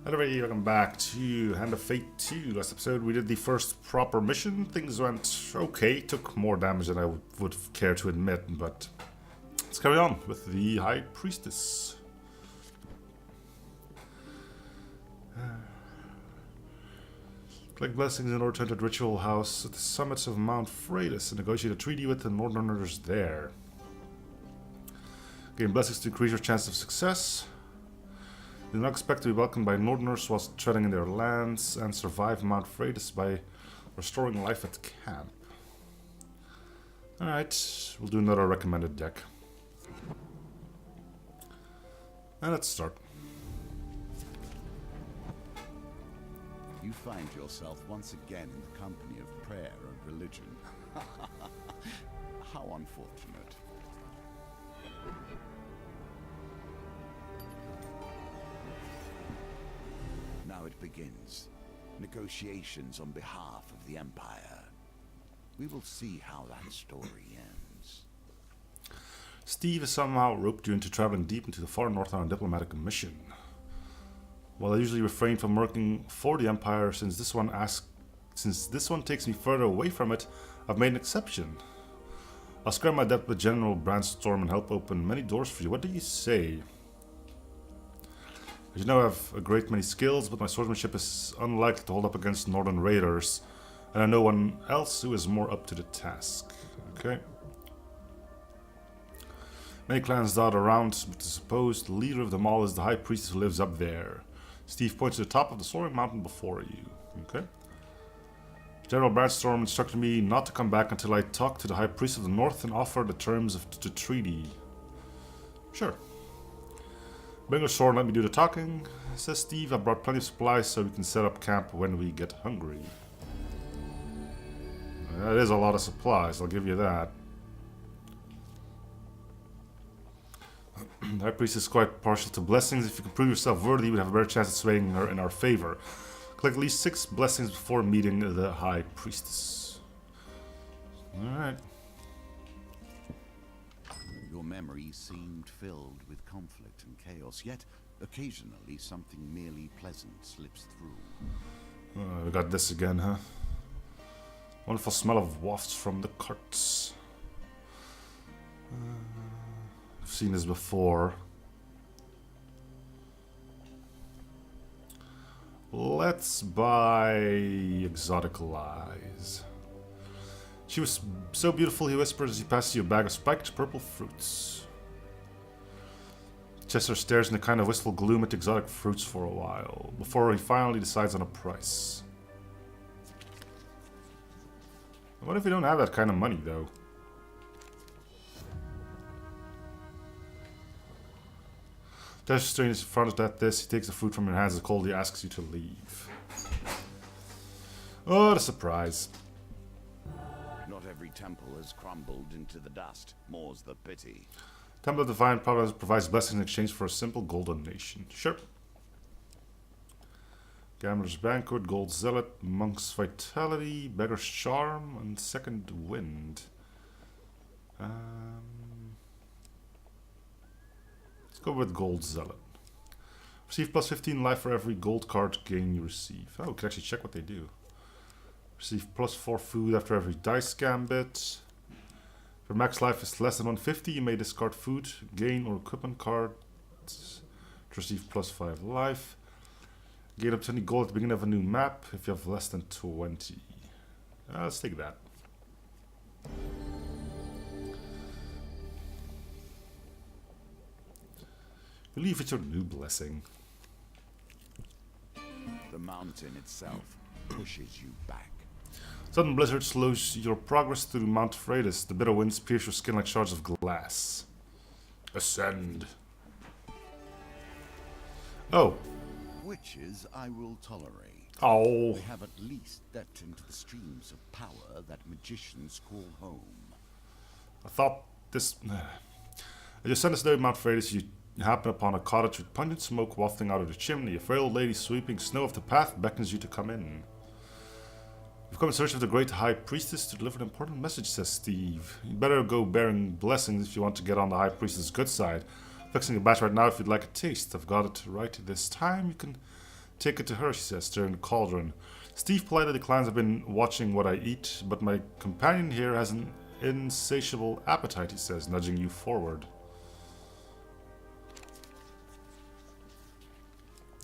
Anyway, welcome back to Hand of Fate 2. Last episode we did the first proper mission. Things went okay, took more damage than I would care to admit, but let's carry on with the High Priestess. Collect blessings in order to enter the ritual house at the summits of Mount Priestess and negotiate a treaty with the Northerners there. Gain blessings to increase your chance of success. Do not expect to be welcomed by Northerners whilst treading in their lands, and survive Mount Priestess by restoring life at camp. Alright, we'll do another recommended deck. And let's start. You find yourself once again in the company of prayer and religion. How unfortunate. Now it begins. Negotiations on behalf of the Empire. We will see how that story ends. Steve has somehow roped you into traveling deep into the far north on a diplomatic mission. While I usually refrain from working for the Empire, since this one takes me further away from it, I've made an exception. I'll square my debt with General Brandstorm and help open many doors for you. What do you say? As you know, I have a great many skills, but my swordsmanship is unlikely to hold up against Northern raiders, and I know one else who is more up to the task. Okay. Many clans dot around, but the supposed leader of them all is the High Priestess who lives up there. Steve points to the top of the soaring mountain before you. Okay. General Brandstorm instructed me not to come back until I talk to the High Priest of the North and offer the terms of the treaty. Sure. Bring your sword and let me do the talking, says Steve. I brought plenty of supplies so we can set up camp when we get hungry. That is a lot of supplies, I'll give you that. The High Priest is quite partial to blessings. If you can prove yourself worthy, you would have a better chance of swaying her in our favor. Collect at least 6 blessings before meeting the High Priestess. Alright. Your memory seemed filled with conflict and chaos, yet occasionally something merely pleasant slips through. We got this again, huh? Wonderful smell of wafts from the carts. I've seen this before. Let's buy Exotic Lies. She was so beautiful, he whispers as he passes you a bag of spiked purple fruits. Chester stares in a kind of wistful gloom at the exotic fruits for a while, before he finally decides on a price. What if we don't have that kind of money, though? Chester stares in front at this, he takes the fruit from your hands and coldly asks you to leave. Oh, the surprise. Not every temple has crumbled into the dust. More's the pity. Temple of Divine Providence provides blessings in exchange for a simple gold donation. Sure. Gambler's Banquet, Gold Zealot, Monk's Vitality, Beggar's Charm, and Second Wind. Let's go with Gold Zealot. Receive plus 15 life for every gold card gain you receive. Oh, we can actually check what they do. Receive plus 4 food after every dice gambit. If your max life is less than 150, you may discard food, gain, or equipment cards to receive plus 5 life. Gain up to 20 gold at the beginning of a new map if you have less than 20. Let's take that. Believe it's your new blessing. The mountain itself pushes you back. Sudden blizzard slows your progress through Mount Priestess. The bitter winds pierce your skin like shards of glass. Ascend. Oh. Witches I will tolerate. Oh. We have at least stepped into the streams of power that magicians call home. I thought this... As you ascend this day Mount Priestess, you happen upon a cottage with pungent smoke wafting out of the chimney. A frail old lady sweeping snow off the path beckons you to come in. You've come in search of the great High Priestess to deliver an important message, says Steve. You'd better go bearing blessings if you want to get on the High Priestess' good side. Fixing a batch right now if you'd like a taste. I've got it right this time. You can Take it to her, she says, stirring the cauldron. Steve politely declines. I've been watching what I eat, but my companion here has an insatiable appetite, he says, nudging you forward.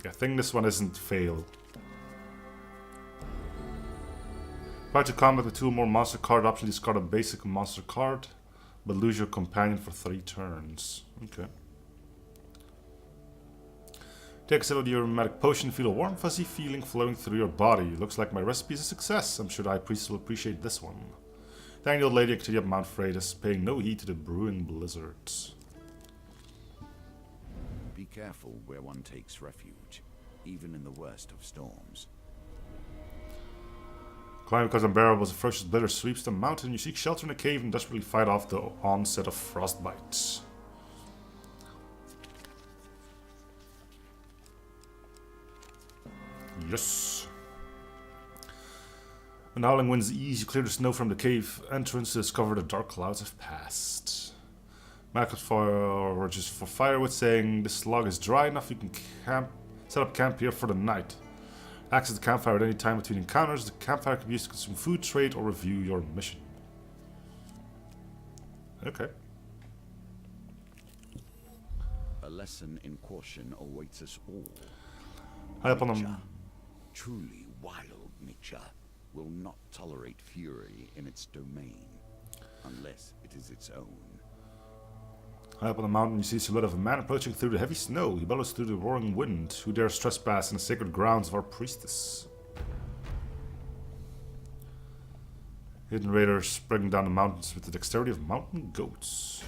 I think this one isn't fail. Prior to combat with 2 or more monster card options, discard a basic monster card, but lose your companion for 3 turns. Okay. Take a sip of the aromatic potion, feel a warm fuzzy feeling flowing through your body. Looks like my recipe is a success. I'm sure the High Priestess will appreciate this one. Thank the old lady, continue up Mount Freitas, paying no heed to the brewing blizzards. Be careful where one takes refuge, even in the worst of storms. Climb because unbearable as a ferocious blizzard sweeps the mountain. You seek shelter in a cave and desperately fight off the onset of frostbites. Yes. When howling winds ease, you clear the snow from the cave entrance to discover the dark clouds have passed. Magic forages for firewood, saying this log is dry enough you can set up camp here for the night. Access the campfire at any time between encounters. The campfire can be used to consume food, trade, or review your mission. Okay. A lesson in caution awaits us all. High up on them. Truly wild nature will not tolerate fury in its domain, unless it is its own. High up on the mountain, you see a silhouette of a man approaching through the heavy snow. He bellows through the roaring wind. Who dares trespass in the sacred grounds of our priestess? Hidden raiders spring down the mountains with the dexterity of mountain goats.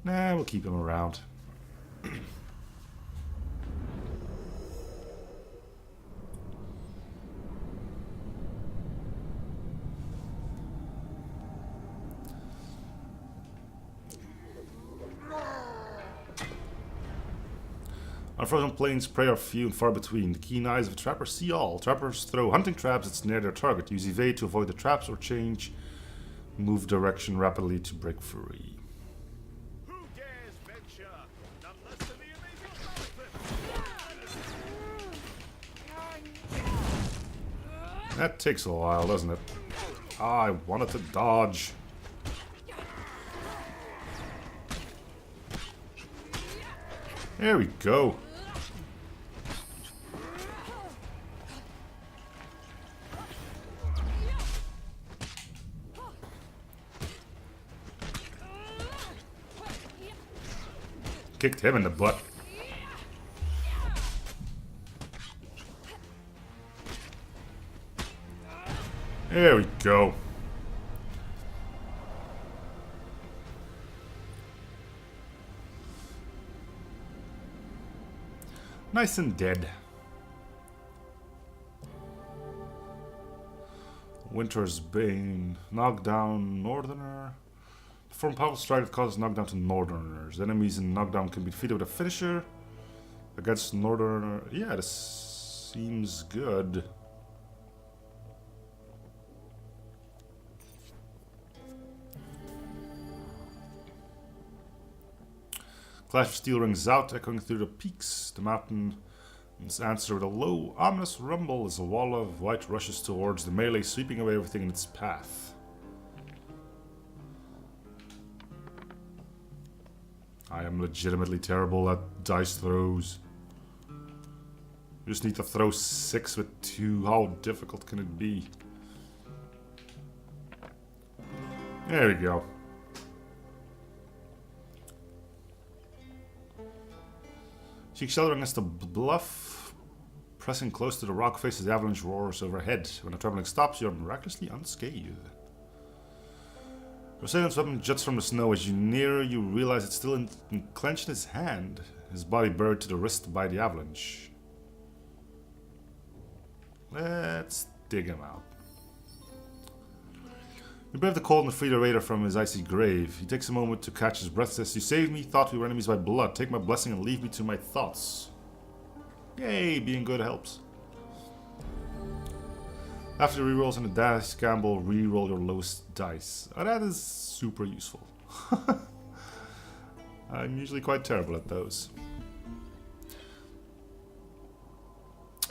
Nah, we'll keep him around. On frozen plains, prey are few and far between. The keen eyes of a trapper see all. Trappers throw hunting traps that's near their target. Use evade to avoid the traps or change move direction rapidly to break free. Who dares venture? None less than the amazing That takes a while, doesn't it? Ah, I wanted to dodge. There we go. Kicked him in the butt. There we go. Nice and dead. Winter's Bane. Knockdown Northerner. Perform powerful strike that causes knockdown to Northerners. Enemies in knockdown can be defeated with a finisher. Against Northerner. Yeah, this seems good. Clash of steel rings out, echoing through the peaks. The mountain's answer with a low, ominous rumble as a wall of white rushes towards the melee, sweeping away everything in its path. I am legitimately terrible at dice throws. You just need to throw 6 with 2. How difficult can it be? There we go. Seek shelter against the bluff. Pressing close to the rock face as the avalanche roars overhead. When the traveling stops, you are miraculously unscathed. Your assailant's weapon juts from the snow. As you near, you realize it's still clenched in his hand, his body buried to the wrist by the avalanche. Let's dig him out. You brave the cold and free the raider from his icy grave. He takes a moment to catch his breath, says, "You saved me, thought we were enemies by blood. Take my blessing and leave me to my thoughts." Yay, being good helps. After the rerolls and the dice gamble, reroll your lowest dice. Oh, that is super useful. I'm usually quite terrible at those.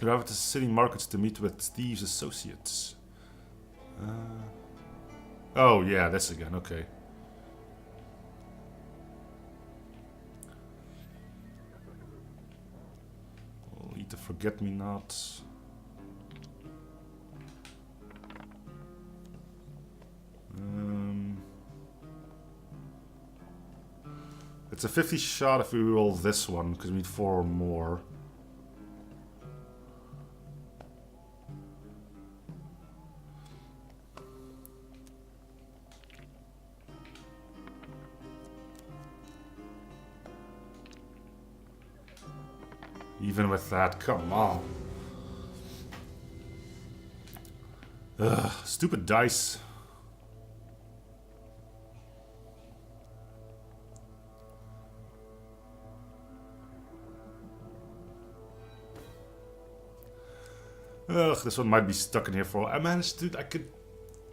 You arrive at the city markets to meet with Steve's associates. Oh yeah, this again, okay. We'll eat the forget-me-nots. It's a 50 shot if we roll this one, because we need 4 or more. Even with that, come on. Ugh, stupid dice. Ugh, this one might be stuck in here for a while. I managed to... I could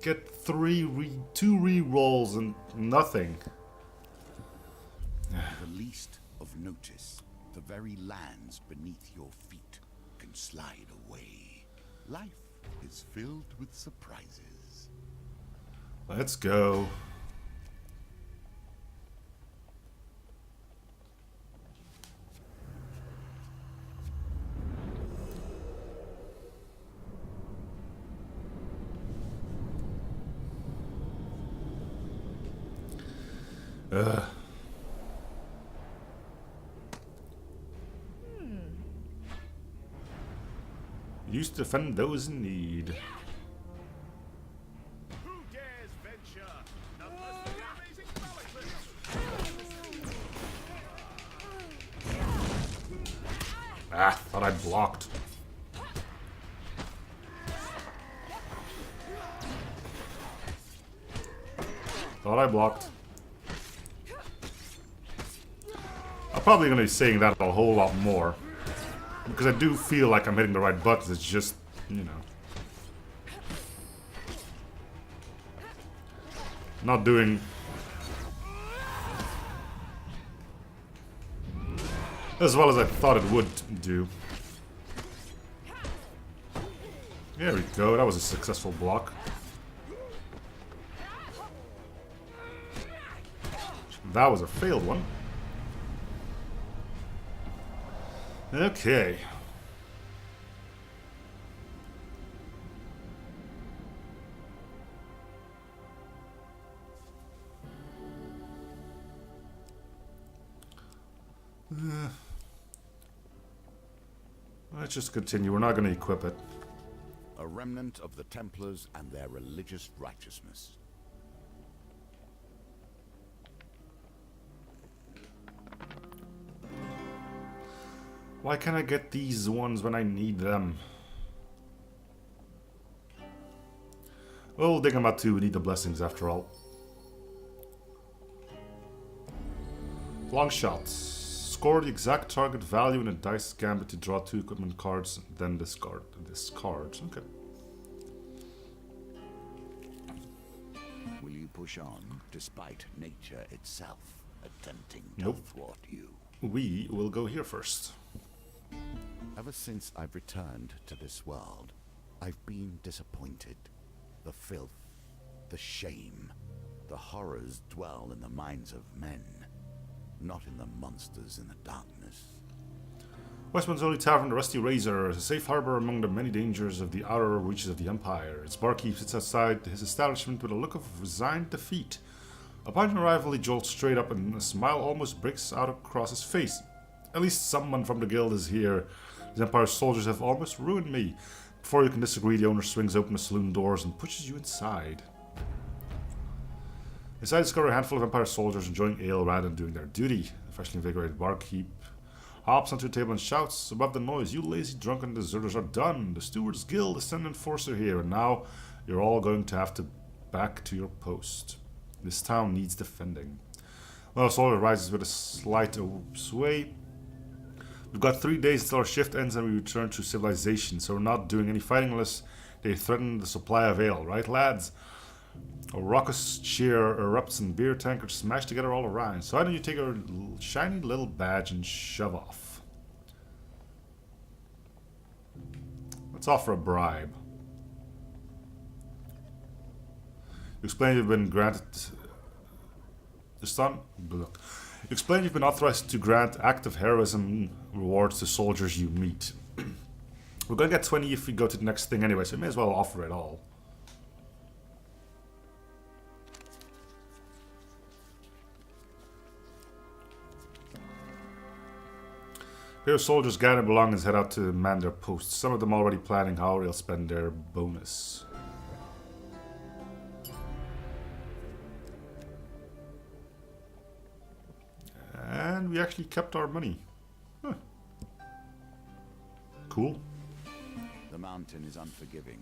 get 2 re-rolls and nothing. The least of notice, the very lands beneath your feet can slide away. Life is filled with surprises. Let's go. Used to defend those in need. Who dares venture? Numbers for the amazing Harlequin. Ah, thought I blocked. Thought I blocked. I'm probably going to be saying that a whole lot more. Because I do feel like I'm hitting the right buttons, it's just, you know. Not doing... as well as I thought it would do. There we go, that was a successful block. That was a failed one. Okay. Let's just continue. We're not going to equip it. A remnant of the Templars and their religious righteousness. Why can't I get these ones when I need them? Well, we'll dig them out too. We need the blessings after all. Long shots. Score the exact target value in a dice gambit to draw 2 equipment cards, then discard. Discards. Okay. Will you push on despite nature itself attempting to Nope. thwart you? We will go here first. Ever since I've returned to this world, I've been disappointed. The filth, the shame, the horrors dwell in the minds of men, not in the monsters in the darkness. Westman's only tavern, the Rusty Razor, is a safe harbor among the many dangers of the outer reaches of the Empire. Its barkeep sits outside his establishment with a look of resigned defeat. Upon arrival, he jolts straight up and a smile almost breaks out across his face. At least someone from the guild is here. These Empire soldiers have almost ruined me. Before you can disagree, the owner swings open the saloon doors and pushes you inside. Inside, you discover a handful of Empire soldiers enjoying ale rather than doing their duty. The freshly invigorated barkeep hops onto the table and shouts above the noise, "You lazy drunken deserters are done! The Steward's Guild is sent enforcer here, and now you're all going to have to back to your post. This town needs defending." Well, soldier rises with a slight sway. "We've got 3 days until our shift ends and we return to civilization, so we're not doing any fighting unless they threaten the supply of ale, right, lads?" A raucous cheer erupts and beer tankards smash together all around. So why don't you take our shiny little badge and shove off? Let's offer a bribe. You explain you've been granted... You explain you've been authorized to grant active heroism rewards to soldiers you meet. We're gonna get 20 if we go to the next thing anyway, so we may as well offer it all. Here, soldiers gather belongings and head out to man their posts. Some of them already planning how they'll spend their bonus. And we actually kept our money. Huh. Cool. The mountain is unforgiving.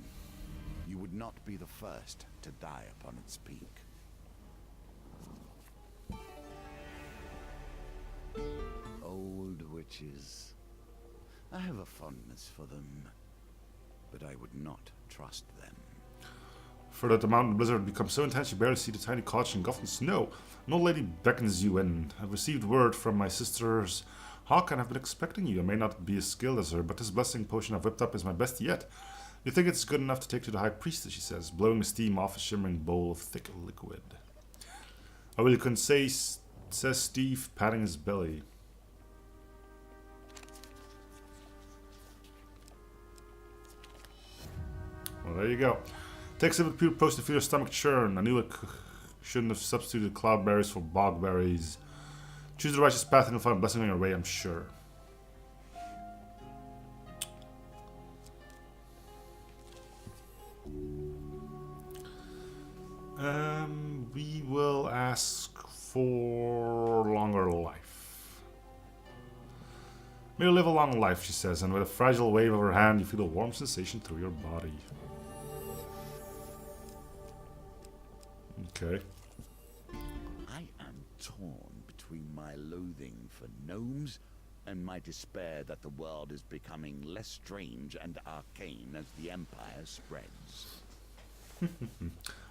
You would not be the first to die upon its peak. Old witches. I have a fondness for them, but I would not trust them. For that the mountain blizzard becomes so intense you barely see the tiny cottage engulfed in snow. An old lady beckons you in. I've received word from my sisters Hawk and I've been expecting you. I may not be as skilled as her, but this blessing potion I've whipped up is my best yet. You think it's good enough to take to the High Priestess, she says, blowing the steam off a shimmering bowl of thick liquid. I really couldn't say, says Steve, patting his belly. Well, there you go. Take some of the pure post to feel your stomach churn. I knew I shouldn't have substituted cloudberries for bogberries. Choose the righteous path and you'll find a blessing on your way, I'm sure. We will ask for longer life. May you live a long life, she says, and with a fragile wave of her hand, you feel a warm sensation through your body. Okay. I am torn between my loathing for gnomes and my despair that the world is becoming less strange and arcane as the Empire spreads.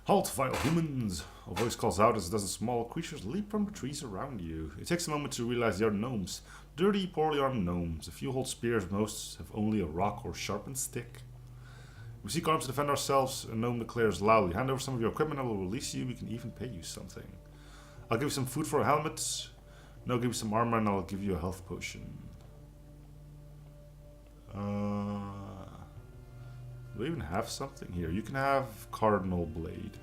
Halt, vile humans! A voice calls out as dozen small creatures leap from the trees around you. It takes a moment to realize they are gnomes. Dirty, poorly armed gnomes. A few hold spears, most have only a rock or sharpened stick. We seek arms to defend ourselves, a gnome declares loudly. Hand over some of your equipment and I will release you. We can even pay you something. I'll give you some food for a helmet. No, I'll give you some armor and I'll give you a health potion. Do we even have something here? You can have Cardinal Blade.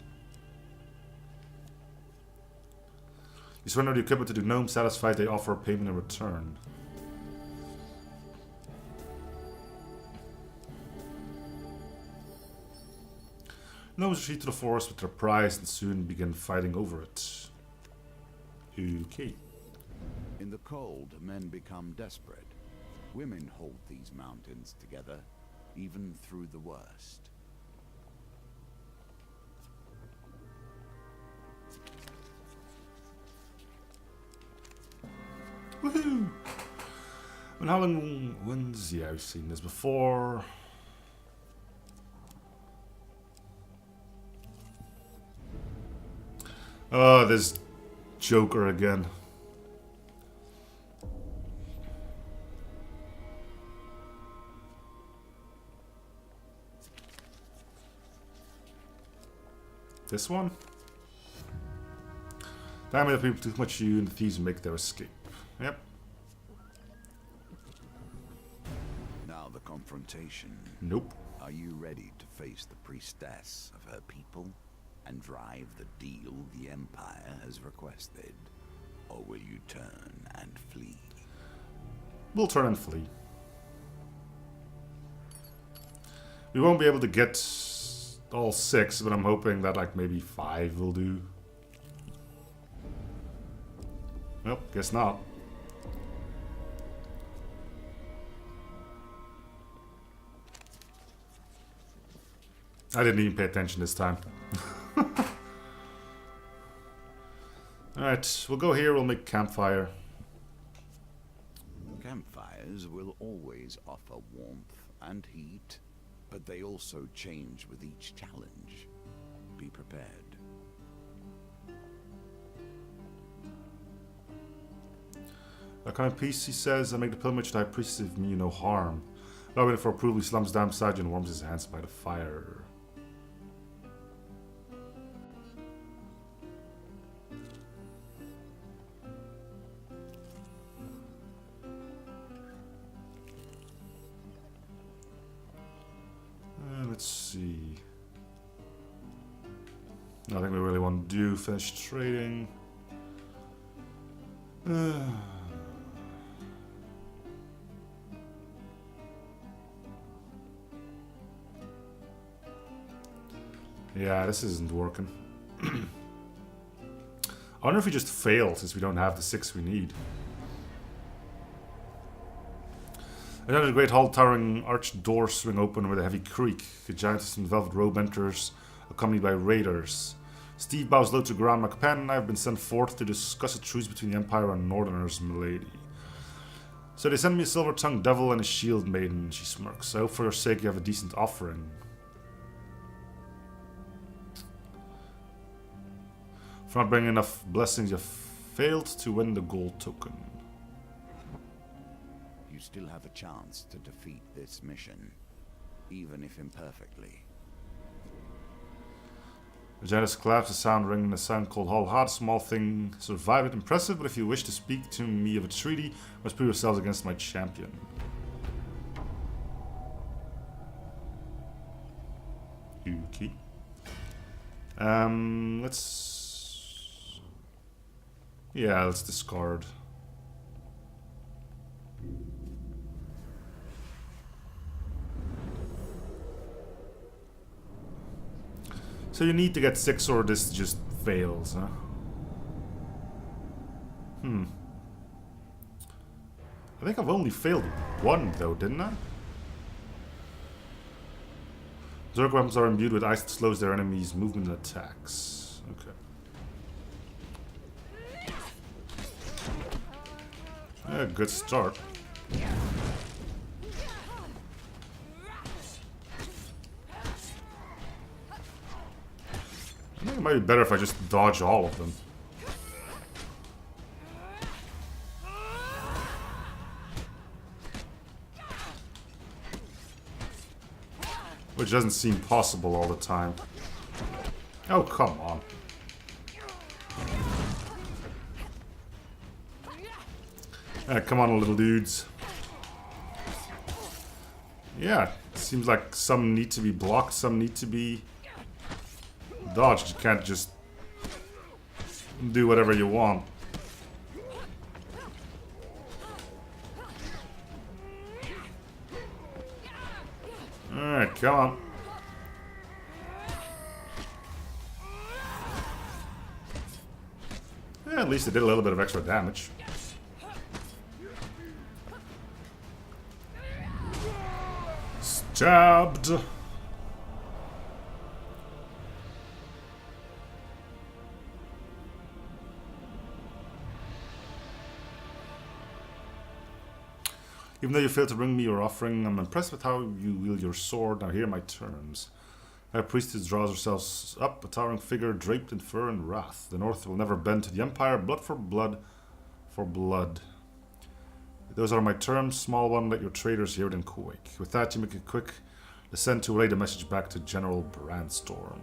You surrender the equipment to the gnome. Satisfied, they offer a payment in return. Gnomes retreat to the forest with their prize and soon begin fighting over it. Okay. In the cold, men become desperate. Women hold these mountains together, even through the worst. Woohoo! When Howling Winds, yeah, I've seen this before. Oh, this Joker again. This one? Damn it, people too much you and the thieves make their escape. Yep. Now the confrontation. Nope. Are you ready to face the priestess of her people and drive the deal the Empire has requested? Or will you turn and flee? We'll turn and flee. We won't be able to get all 6, but I'm hoping that like maybe 5 will do. Nope, guess not. I didn't even pay attention this time. Alright, we'll go here, we'll make campfire. Campfires will always offer warmth and heat, but they also change with each challenge. Be prepared. Like on peace, he says, I make the pilgrimage to High Priestess if me no harm. Not waiting for approval, he slumps down beside you and warms his hands by the fire. Let's see. Nothing we really want to do. Finish trading. Yeah, this isn't working. I wonder if we just fail since we don't have the 6 we need. Another great hall towering arched doors swing open with a heavy creak. A giantess in velvet robe enters, accompanied by raiders. Steve bows low to Grand MacPen, and I have been sent forth to discuss a truce between the Empire and Northerners, milady. So they send me a silver-tongued devil and a shield maiden, she smirks. I hope for your sake you have a decent offering. For not bringing enough blessings, you have failed to win the gold token. You still have a chance to defeat this mission, even if imperfectly. Janus claps, a sound ringing, a sound called Hall. Hard, small thing, survived it. Impressive, but if you wish to speak to me of a treaty, you must prove yourselves against my champion. Okay. Let's... Yeah, let's discard. So you need to get 6 or this just fails, huh? I think I've only failed 1 though, didn't I? Zerg weapons are imbued with ice that slows their enemies' movement and attacks. Okay. Yeah, good start. I think it might be better if I just dodge all of them. Which doesn't seem possible all the time. Oh, come on. Come on, little dudes. Yeah, it seems like some need to be blocked, some need to be dodged. You can't just do whatever you want. Alright, come on. Yeah, at least it did a little bit of extra damage. Stabbed. Even though you failed to bring me your offering, I'm impressed with how you wield your sword. Now here are my terms. Our priestess draws herself up, a towering figure draped in fur and wrath. The North will never bend to the Empire, blood for blood for blood. Those are my terms. Small one, let your traitors hear it and quake. With that, you make a quick descent to relay the message back to General Brandstorm.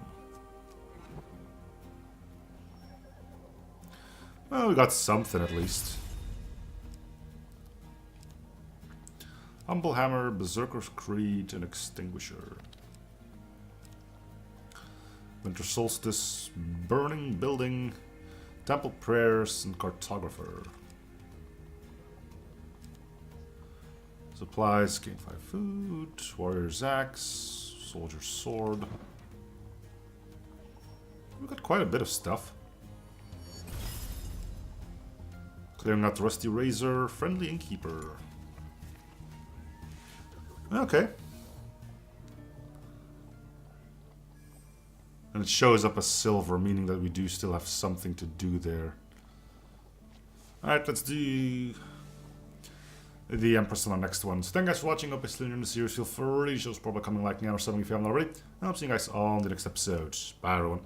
Well, we got something at least. Humble Hammer, Berserker's Creed, and Extinguisher. Winter Solstice, Burning Building, Temple Prayers, and Cartographer. Supplies, gain 5 food, Warrior's Axe, Soldier's Sword. We've got quite a bit of stuff. Clearing out the Rusty Razor, Friendly Innkeeper. Okay. And it shows up as silver, meaning that we do still have something to do there. Alright, let's do the Empress on the next one. So thank you guys for watching. Hope you're in the series. Feel free to show support by coming, liking, and or subbing if you haven't already. And I'll see you guys on the next episode. Bye everyone.